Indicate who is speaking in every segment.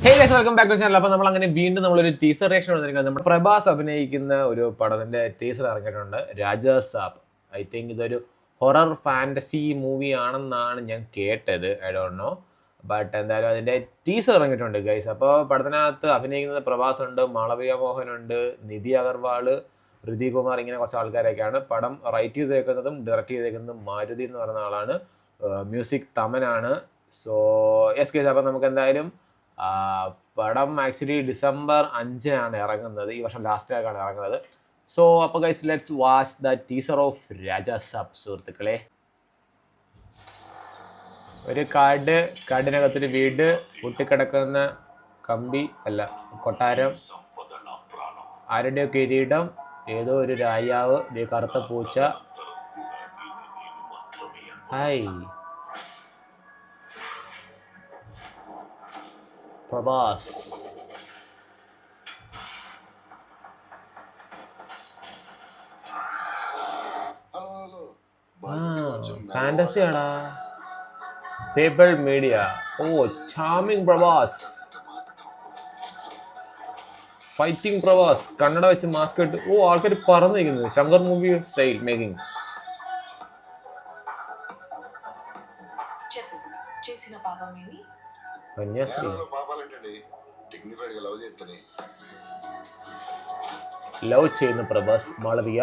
Speaker 1: Hey guys, welcome back to channel. അപ്പോൾ നമ്മൾ അങ്ങനെ വീണ്ടും നമ്മളൊരു ടീസർ റിയാക്ഷൻ വന്നിരിക്കുന്നത്. നമ്മുടെ പ്രഭാസ് അഭിനയിക്കുന്ന ഒരു പടത്തിന്റെ ടീസർ ഇറങ്ങിയിട്ടുണ്ട്, രാജാ സാബ്. ഐ തിങ്ക് ഇതൊരു ഹൊറർ ഫാന്റസി മൂവി ആണെന്നാണ് ഞാൻ കേട്ടത്. ഐ ഡോണ്ട് നോ, ബട്ട് എന്തായാലും അതിന്റെ ടീസർ ഇറങ്ങിയിട്ടുണ്ട് ഗൈസ്. അപ്പോൾ പടത്തിനകത്ത് അഭിനയിക്കുന്നത് പ്രഭാസ് ഉണ്ട്, മാളവിക മോഹൻ ഉണ്ട്, നിധി അഗർവാള്, ഋതിക് കുമാർ, ഇങ്ങനെ കുറച്ച് ആൾക്കാരൊക്കെയാണ്. പടം റൈറ്റ് ചെയ്തേക്കുന്നതും ഡയറക്റ്റ് ചെയ്തേക്കുന്നതും മാരുതി എന്ന് പറയുന്ന ആളാണ്. മ്യൂസിക് തമനാണ്. സോ യെസ് ഗൈസ്, അപ്പം നമുക്ക് എന്തായാലും പടം ആക്ച്വലി ഡിസംബർ 5 ഇറങ്ങുന്നത്. ഈ വർഷം ലാസ്റ്റിലേക്കാണ് ഇറങ്ങുന്നത്. സോ അപ്പോൾ guys, let's watch the teaser of Raja Saab സുഹൃത്തുക്കളെ. ഒരു കാടിനകത്തൊരു വീട്, പൊട്ടിക്കിടക്കുന്ന കമ്പി അല്ല കൊട്ടാരം, ആരുടെയോ കിരീടം, ഏതോ ഒരു രാജാവ്, കറുത്ത പൂച്ച. ഹായ് പ്രഭാസ്. ഫാന്റസി ആടാ. Paper media. ഓ, ചാമിങ് പ്രഭാസ്, ഫൈറ്റിംഗ് പ്രഭാസ്, കണ്ണട വെച്ച് മാസ്ക് ഇട്ട്. ഓ, ആൾക്കാർ പറന്നിരിക്കുന്നത് ശങ്കർ മൂവി സ്റ്റൈൽ മേക്കിംഗ്. കന്യാസ്ത്രീ ലവ് ചെയ്യുന്ന പ്രഭാസ് മാളവിക.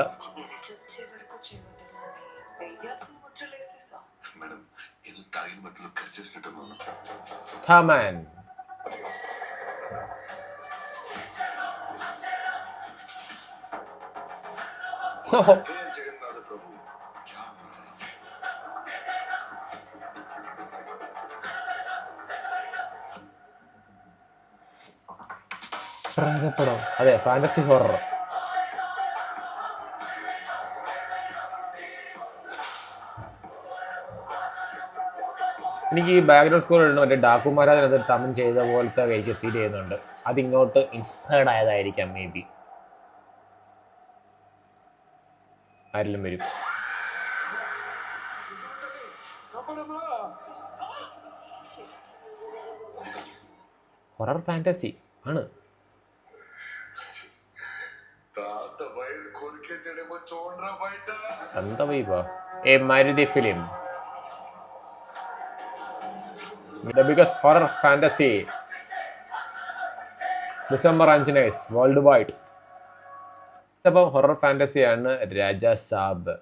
Speaker 1: ഥമൻ. പടം, അതെ, ഫാന്റസി ഹൊറർ. എനിക്ക് ഈ ബാക്ക്ഗ്രൗണ്ട് സ്കോർ ഇടുന്ന മറ്റേ ഡാക്കുമാരാജനത് തമൻ ചെയ്ത പോലത്തെ എനിക്ക് ഫീൽ ചെയ്യുന്നുണ്ട്. അതിങ്ങോട്ട് ഇൻസ്പയർഡ് ആയതായിരിക്കാം, മേ ബി. ആരെല്ലാം വരും. ഹൊറർ ഫാന്റസി ആണ്. A Maruti film. The biggest horror fantasy. December 5 world wide. അപ്പം ഹൊറർ ഫാന്റസിയാണ് രാജാ സാബ്.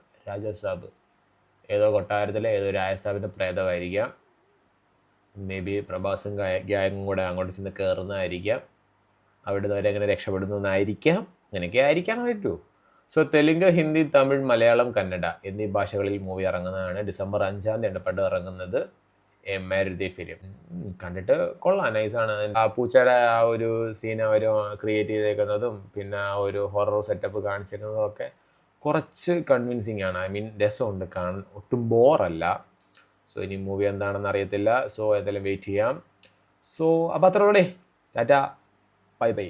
Speaker 1: ഏതോ കൊട്ടാരത്തിലെ ഏതോ രാജസാബിന്റെ പ്രേതമായിരിക്കാം. മേ ബി പ്രഭാസും ഗ്യാങ്ങും കൂടെ അങ്ങോട്ട് ചെന്ന് കയറുന്നതായിരിക്കാം. അവിടെ നിന്ന് അവരെങ്ങനെ രക്ഷപ്പെടുന്നതായിരിക്കാം. അങ്ങനെയൊക്കെ ആയിരിക്കാൻ പറ്റൂ. സോ തെലുങ്ക്, ഹിന്ദി, തമിഴ്, മലയാളം, കന്നഡ എന്നീ ഭാഷകളിൽ മൂവി ഇറങ്ങുന്നതാണ്. ഡിസംബർ 5 പണ്ട് ഇറങ്ങുന്നത്. A Maruti film. കണ്ടിട്ട് കൊള്ളാം, നൈസാണ്. ആ പൂച്ചയുടെ ആ ഒരു സീൻ അവർ ക്രിയേറ്റ് ചെയ്തേക്കുന്നതും പിന്നെ ആ ഒരു ഹൊറർ സെറ്റപ്പ് കാണിച്ചേക്കുന്നതും ഒക്കെ കുറച്ച് കൺവിൻസിങ് ആണ്. ഐ മീൻ, രസമുണ്ട് കാണാൻ, ഒട്ടും ബോറല്ല. സോ ഇനി മൂവി എന്താണെന്ന് അറിയത്തില്ല. സോ എന്തായാലും വെയിറ്റ് ചെയ്യാം. സോ അപ്പോൾ അത്രയോടെ ടാറ്റ, ബൈ ബൈ.